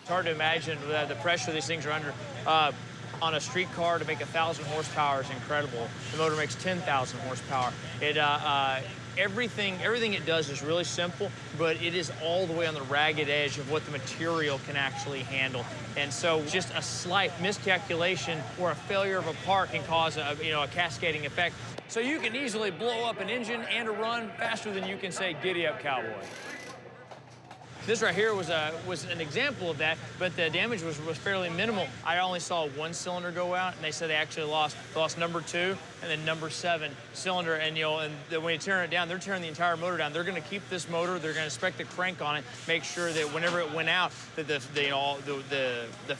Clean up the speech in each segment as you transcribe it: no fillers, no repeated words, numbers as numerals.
It's hard to imagine the pressure these things are under. On a street car to make 1,000 horsepower is incredible. The motor makes 10,000 horsepower. Everything it does is really simple, but it is all the way on the ragged edge of what the material can actually handle. And so just a slight miscalculation or a failure of a part can cause a cascading effect. So you can easily blow up an engine and a run faster than you can say, "Giddy up, cowboy." This right here was an example of that, but the damage was fairly minimal. I only saw one cylinder go out, and they said they actually lost number 2 and then number 7 cylinder. And when you tear it down, they're tearing the entire motor down. They're going to keep this motor. They're going to inspect the crank on it, make sure that whenever it went out, that the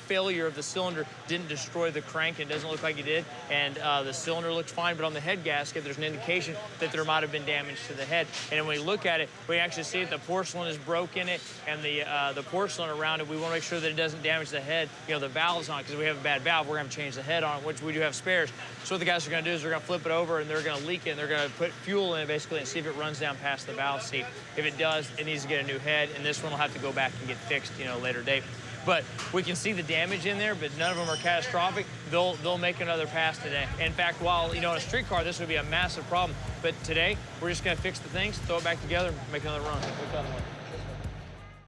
failure of the cylinder didn't destroy the crank. It doesn't look like it did, and the cylinder looks fine. But on the head gasket, there's an indication that there might have been damage to the head. And when we look at it, we actually see that the porcelain is broke in it. And the porcelain around it, we want to make sure that it doesn't damage the head, the valves on it, because if we have a bad valve, we're going to change the head on it, which we do have spares. So what the guys are going to do is they're going to flip it over, and they're going to leak it, and they're going to put fuel in it, basically, and see if it runs down past the valve seat. If it does, it needs to get a new head, and this one will have to go back and get fixed, later date. But we can see the damage in there, but none of them are catastrophic. They'll make another pass today. In fact, while, in a street car, this would be a massive problem. But today, we're just going to fix the things, throw it back together, and make another run.